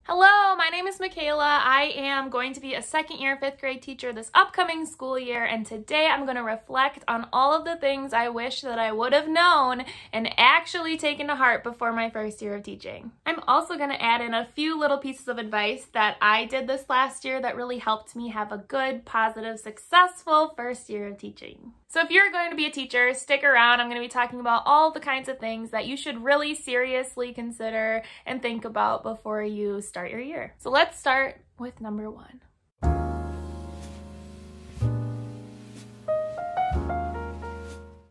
Hello, my name is Michaela. I am going to be a second year fifth grade teacher this upcoming school year, and today I'm going to reflect on all of the things I wish that I would have known and actually taken to heart before my first year of teaching. I'm also going to add in a few little pieces of advice that I did this last year that really helped me have a good, positive, successful first year of teaching. So if you're going to be a teacher, stick around. I'm going to be talking about all the kinds of things that you should really seriously consider and think about before you start your year. So let's start with number one.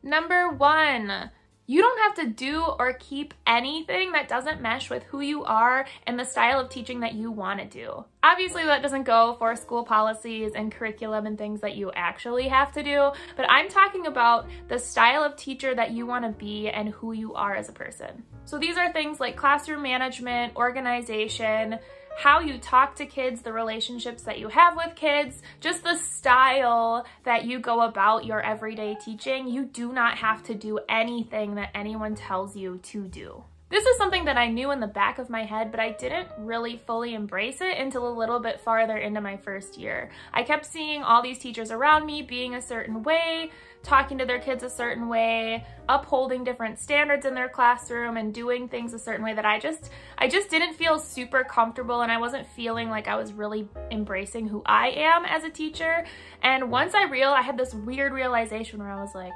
Number one. You don't have to do or keep anything that doesn't mesh with who you are and the style of teaching that you want to do. Obviously, that doesn't go for school policies and curriculum and things that you actually have to do, but I'm talking about the style of teacher that you want to be and who you are as a person. So these are things like classroom management, organization, how you talk to kids, the relationships that you have with kids, just the style that you go about your everyday teaching. You do not have to do anything that anyone tells you to do. This is something that I knew in the back of my head, but I didn't really fully embrace it until a little bit farther into my first year. I kept seeing all these teachers around me being a certain way, talking to their kids a certain way, upholding different standards in their classroom and doing things a certain way that I just didn't feel super comfortable, and I wasn't feeling like I was really embracing who I am as a teacher. And once I had this weird realization where I was like,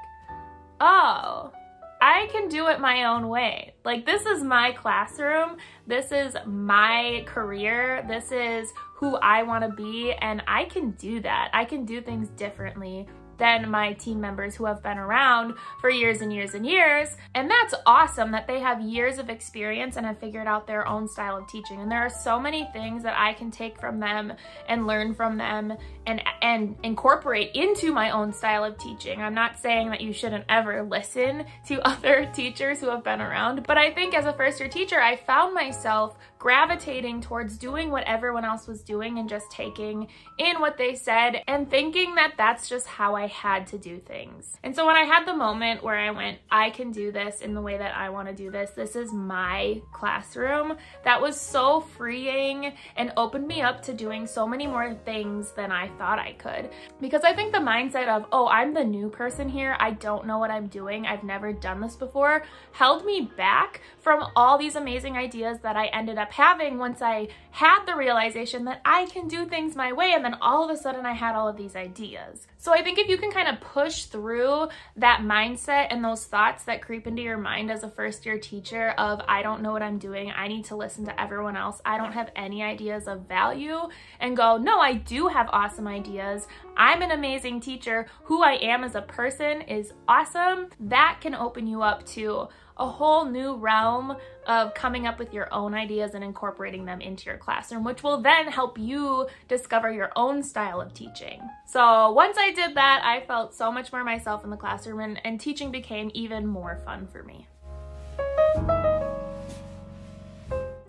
oh, I can do it my own way. Like, this is my classroom, this is my career, this is who I want to be, and I can do that. I can do things differently than my team members who have been around for years and years and years. And that's awesome that they have years of experience and have figured out their own style of teaching. And there are so many things that I can take from them and learn from them and incorporate into my own style of teaching. I'm not saying that you shouldn't ever listen to other teachers who have been around, but I think as a first year teacher, I found myself gravitating towards doing what everyone else was doing and just taking in what they said and thinking that that's just how I had to do things. And so when I had the moment where I went, I can do this in the way that I want to do this, this is my classroom, that was so freeing and opened me up to doing so many more things than I thought I could. Because I think the mindset of, oh, I'm the new person here, I don't know what I'm doing, I've never done this before, held me back from all these amazing ideas that I ended up having once I had the realization that I can do things my way, and then all of a sudden I had all of these ideas. So I think if you can kind of push through that mindset and those thoughts that creep into your mind as a first year teacher of, I don't know what I'm doing, I need to listen to everyone else, I don't have any ideas of value, and go, no, I do have awesome ideas, I'm an amazing teacher, who I am as a person is awesome, that can open you up to a whole new realm of coming up with your own ideas and incorporating them into your classroom, which will then help you discover your own style of teaching. So once I did that, I felt so much more myself in the classroom, and teaching became even more fun for me.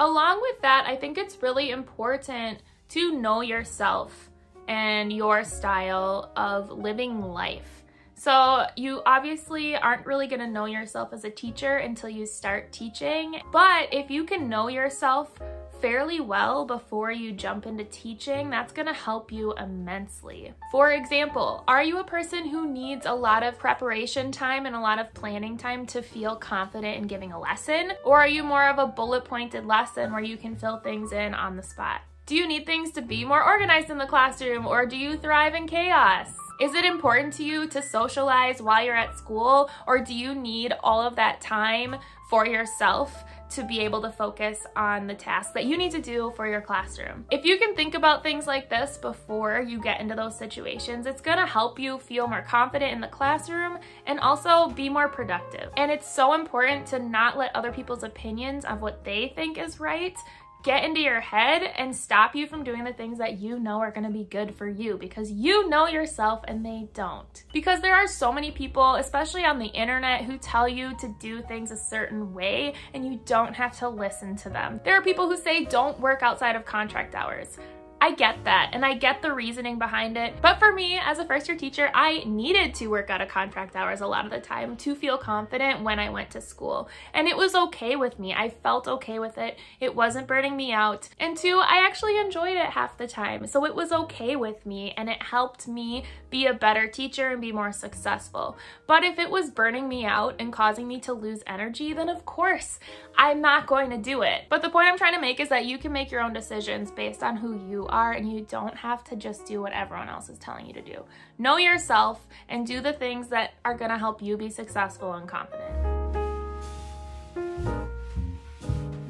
Along with that, I think it's really important to know yourself and your style of living life. So you obviously aren't really going to know yourself as a teacher until you start teaching, but if you can know yourself fairly well before you jump into teaching, that's going to help you immensely. For example, are you a person who needs a lot of preparation time and a lot of planning time to feel confident in giving a lesson? Or are you more of a bullet pointed lesson where you can fill things in on the spot? Do you need things to be more organized in the classroom, or do you thrive in chaos? Is it important to you to socialize while you're at school, or do you need all of that time for yourself to be able to focus on the tasks that you need to do for your classroom? If you can think about things like this before you get into those situations, it's gonna help you feel more confident in the classroom and also be more productive. And it's so important to not let other people's opinions of what they think is right get into your head and stop you from doing the things that you know are going to be good for you, because you know yourself and they don't. Because there are so many people, especially on the internet, who tell you to do things a certain way and you don't have to listen to them. There are people who say don't work outside of contract hours. I get that, and I get the reasoning behind it. But for me, as a first-year teacher, I needed to work out of contract hours a lot of the time to feel confident when I went to school. And it was okay with me. I felt okay with it. It wasn't burning me out. And two, I actually enjoyed it half the time. So it was okay with me, and it helped me be a better teacher and be more successful. But if it was burning me out and causing me to lose energy, then of course, I'm not going to do it. But the point I'm trying to make is that you can make your own decisions based on who you are, and you don't have to just do what everyone else is telling you to do. Know yourself and do the things that are gonna help you be successful and confident.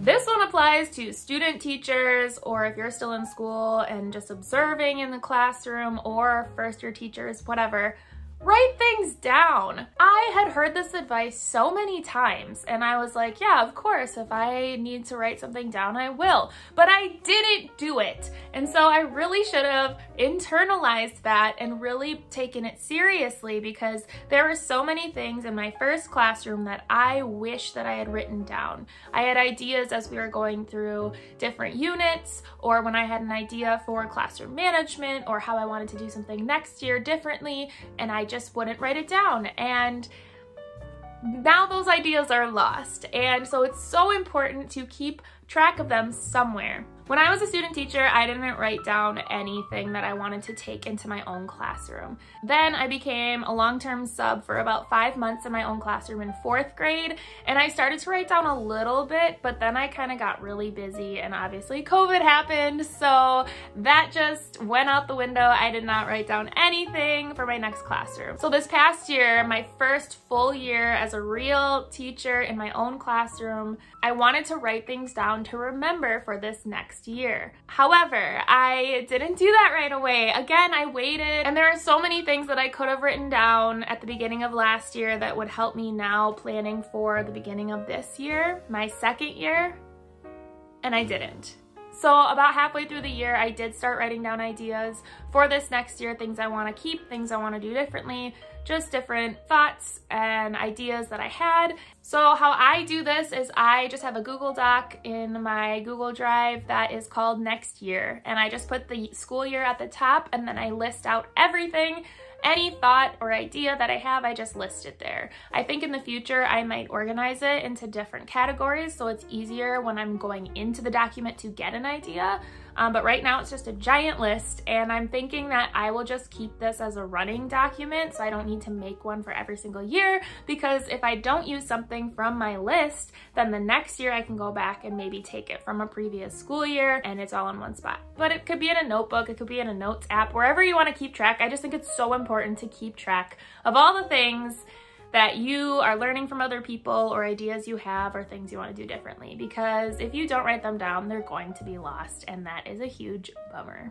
This one applies to student teachers, or if you're still in school and just observing in the classroom, or first-year teachers, whatever. Write things down. I had heard this advice so many times, and I was like, yeah, of course, if I need to write something down, I will. But I didn't do it. And so I really should have internalized that and really taken it seriously, because there were so many things in my first classroom that I wish that I had written down. I had ideas as we were going through different units, or when I had an idea for classroom management, or how I wanted to do something next year differently, and I just wouldn't write it down. And now those ideas are lost. And so it's so important to keep track of them somewhere. When I was a student teacher, I didn't write down anything that I wanted to take into my own classroom. Then I became a long-term sub for about 5 months in my own classroom in 4th grade, and I started to write down a little bit, but then I kind of got really busy, and obviously COVID happened, so that just went out the window. I did not write down anything for my next classroom. So this past year, my first full year as a real teacher in my own classroom, I wanted to write things down to remember for this next year. However, I didn't do that right away. Again, I waited, and there are so many things that I could have written down at the beginning of last year that would help me now planning for the beginning of this year, my second year, and I didn't. So about halfway through the year, I did start writing down ideas for this next year, things I want to keep, things I want to do differently, just different thoughts and ideas that I had. So how I do this is I just have a Google Doc in my Google Drive that is called Next Year, and I just put the school year at the top, and then I list out everything. Any thought or idea that I have, I just list it there. I think in the future I might organize it into different categories so it's easier when I'm going into the document to get an idea. But right now it's just a giant list, and I'm thinking that I will just keep this as a running document so I don't need to make one for every single year, because if I don't use something from my list, then the next year I can go back and maybe take it from a previous school year and it's all in one spot. But it could be in a notebook, it could be in a notes app, wherever you want to keep track. I just think it's so important to keep track of all the things that you are learning from other people, or ideas you have, or things you want to do differently, because if you don't write them down, they're going to be lost, and that is a huge bummer.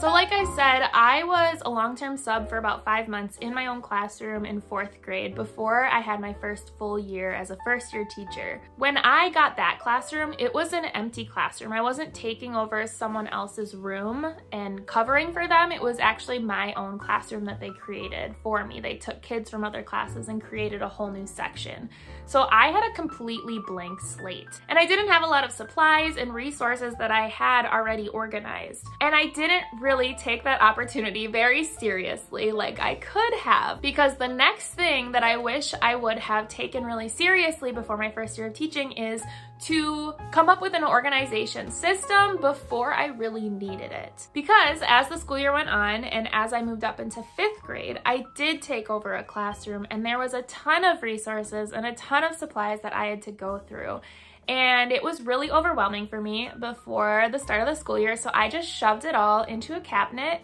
So like I said, I was a long-term sub for about 5 months in my own classroom in 4th grade before I had my first full year as a first-year teacher. When I got that classroom, it was an empty classroom. I wasn't taking over someone else's room and covering for them. It was actually my own classroom that they created for me. They took kids from other classes and created a whole new section. So I had a completely blank slate, and I didn't have a lot of supplies and resources that I had already organized. And I didn't really take that opportunity very seriously like I could have, because the next thing that I wish I would have taken really seriously before my first year of teaching is to come up with an organization system before I really needed it. Because as the school year went on, and as I moved up into 5th grade, I did take over a classroom, and there was a ton of resources and a ton of supplies that I had to go through. And it was really overwhelming for me before the start of the school year, so I just shoved it all into a cabinet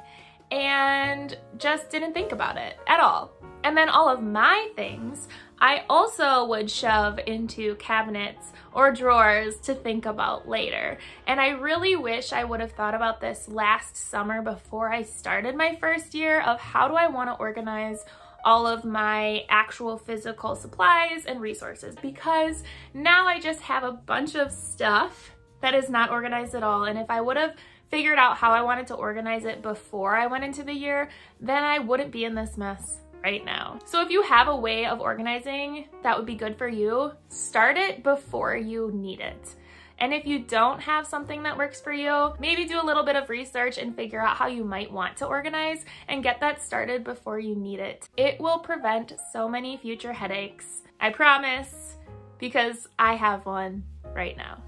and just didn't think about it at all. And then all of my things, I also would shove into cabinets or drawers to think about later. And I really wish I would have thought about this last summer before I started my first year, of how do I want to organize all of my actual physical supplies and resources, because now I just have a bunch of stuff that is not organized at all. And if I would have figured out how I wanted to organize it before I went into the year, then I wouldn't be in this mess right now. So if you have a way of organizing that would be good for you, start it before you need it. And if you don't have something that works for you, maybe do a little bit of research and figure out how you might want to organize and get that started before you need it. It will prevent so many future headaches. I promise, because I have one right now.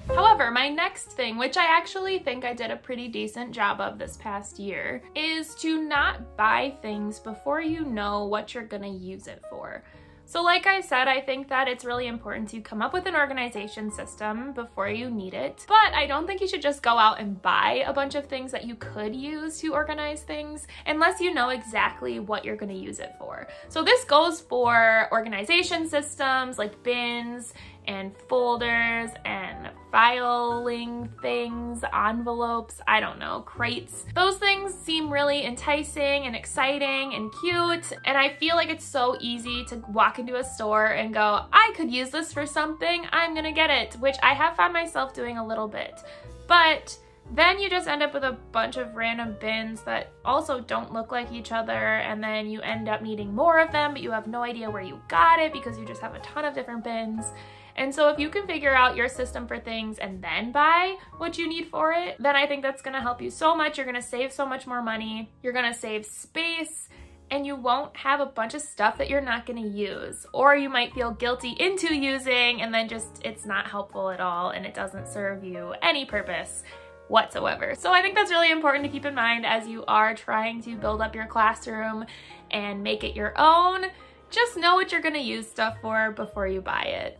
However, my next thing, which I actually think I did a pretty decent job of this past year, is to not buy things before you know what you're gonna use it for. So like I said, I think that it's really important to come up with an organization system before you need it, but I don't think you should just go out and buy a bunch of things that you could use to organize things unless you know exactly what you're gonna use it for. So this goes for organization systems like bins and folders and filing things, envelopes, I don't know, crates. Those things seem really enticing and exciting and cute, and I feel like it's so easy to walk into a store and go, I could use this for something, I'm gonna get it, which I have found myself doing a little bit. But then you just end up with a bunch of random bins that also don't look like each other, and then you end up needing more of them, but you have no idea where you got it because you just have a ton of different bins. And so if you can figure out your system for things and then buy what you need for it, then I think that's gonna help you so much. You're gonna save so much more money, you're gonna save space, and you won't have a bunch of stuff that you're not gonna use. Or you might feel guilty into using and then just it's not helpful at all and it doesn't serve you any purpose whatsoever. So I think that's really important to keep in mind as you are trying to build up your classroom and make it your own. Just know what you're gonna use stuff for before you buy it.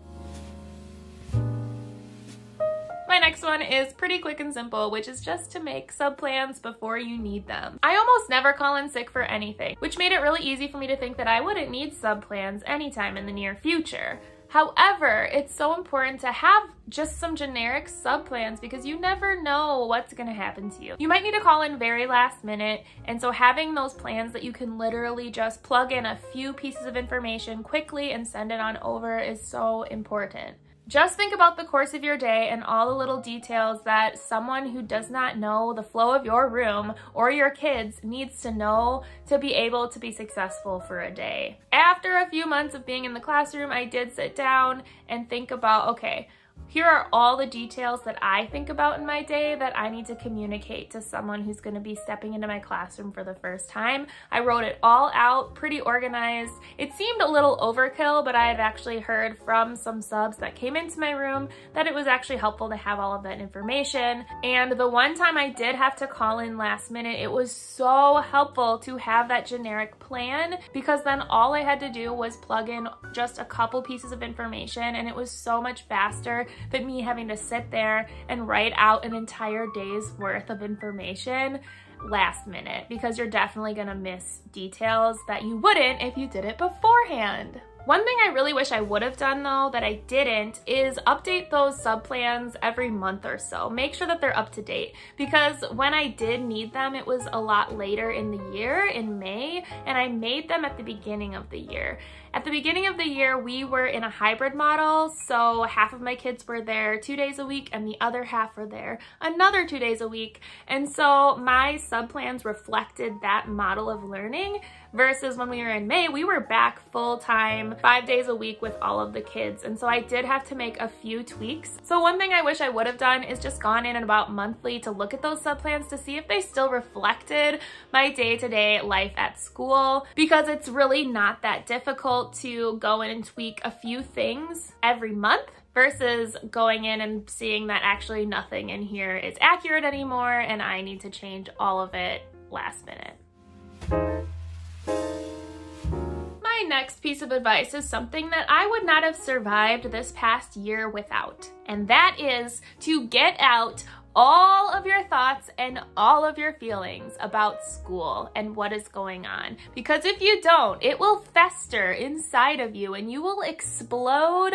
My next one is pretty quick and simple, which is just to make sub-plans before you need them. I almost never call in sick for anything, which made it really easy for me to think that I wouldn't need sub-plans anytime in the near future. However, it's so important to have just some generic sub-plans because you never know what's gonna happen to you. You might need to call in very last minute, and so having those plans that you can literally just plug in a few pieces of information quickly and send it on over is so important. Just think about the course of your day and all the little details that someone who does not know the flow of your room or your kids needs to know to be able to be successful for a day. After a few months of being in the classroom, I did sit down and think about, okay, here are all the details that I think about in my day that I need to communicate to someone who's going to be stepping into my classroom for the first time. I wrote it all out, pretty organized. It seemed a little overkill, but I have actually heard from some subs that came into my room that it was actually helpful to have all of that information. And the one time I did have to call in last minute, it was so helpful to have that generic plan because then all I had to do was plug in just a couple pieces of information and it was so much faster than me having to sit there and write out an entire day's worth of information last minute, because you're definitely gonna miss details that you wouldn't if you did it beforehand. One thing I really wish I would have done though that I didn't is update those sub-plans every month or so. Make sure that they're up to date, because when I did need them, it was a lot later in the year, in May, and I made them at the beginning of the year. At the beginning of the year, we were in a hybrid model, so half of my kids were there 2 days a week and the other half were there another 2 days a week. And so my sub-plans reflected that model of learning versus when we were in May, we were back full-time, 5 days a week with all of the kids. And so I did have to make a few tweaks. So one thing I wish I would have done is just gone in and about monthly to look at those sub-plans to see if they still reflected my day-to-day life at school, because it's really not that difficult to go in and tweak a few things every month versus going in and seeing that actually nothing in here is accurate anymore and I need to change all of it last minute. My next piece of advice is something that I would not have survived this past year without, and that is to get out all of your thoughts and all of your feelings about school and what is going on. Because if you don't, it will fester inside of you and you will explode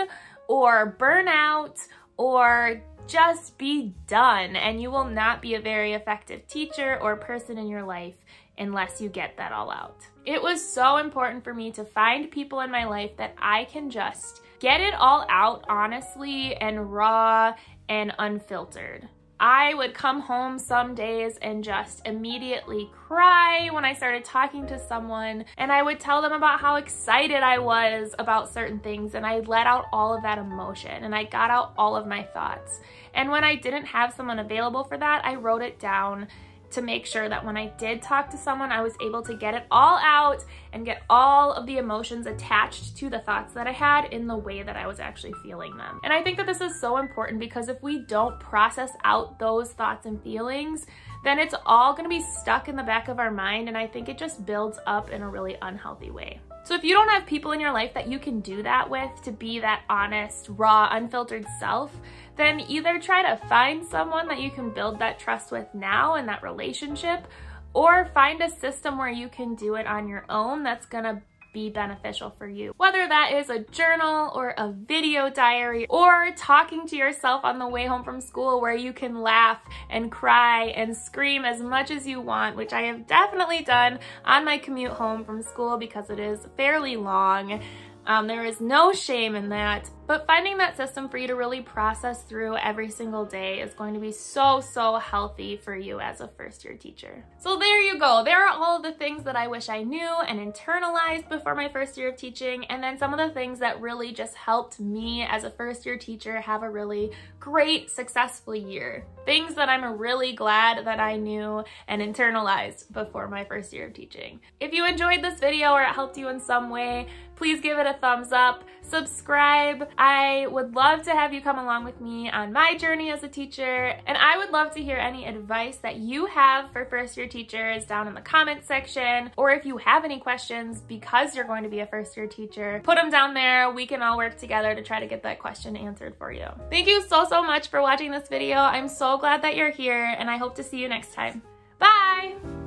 or burn out or just be done, and you will not be a very effective teacher or person in your life unless you get that all out. It was so important for me to find people in my life that I can just get it all out honestly and raw and unfiltered. I would come home some days and just immediately cry when I started talking to someone, and I would tell them about how excited I was about certain things, and I let out all of that emotion and I got out all of my thoughts. And when I didn't have someone available for that, I wrote it down to make sure that when I did talk to someone, I was able to get it all out and get all of the emotions attached to the thoughts that I had in the way that I was actually feeling them. And I think that this is so important because if we don't process out those thoughts and feelings, then it's all gonna be stuck in the back of our mind, and I think it just builds up in a really unhealthy way. So if you don't have people in your life that you can do that with, to be that honest, raw, unfiltered self, then either try to find someone that you can build that trust with now in that relationship, or find a system where you can do it on your own that's gonna be beneficial for you. Whether that is a journal or a video diary or talking to yourself on the way home from school where you can laugh and cry and scream as much as you want, which I have definitely done on my commute home from school because it is fairly long. There is no shame in that, but finding that system for you to really process through every single day is going to be so healthy for you as a first-year teacher. So there you go. There are all of the things that I wish I knew and internalized before my first year of teaching, and then some of the things that really just helped me as a first-year teacher have a really great, successful year. Things that I'm really glad that I knew and internalized before my first year of teaching. If you enjoyed this video or it helped you in some way, please give it a thumbs up, subscribe. I would love to have you come along with me on my journey as a teacher, and I would love to hear any advice that you have for first year teachers down in the comment section, or if you have any questions because you're going to be a first year teacher, put them down there. We can all work together to try to get that question answered for you. Thank you so much for watching this video. I'm so glad that you're here, and I hope to see you next time. Bye!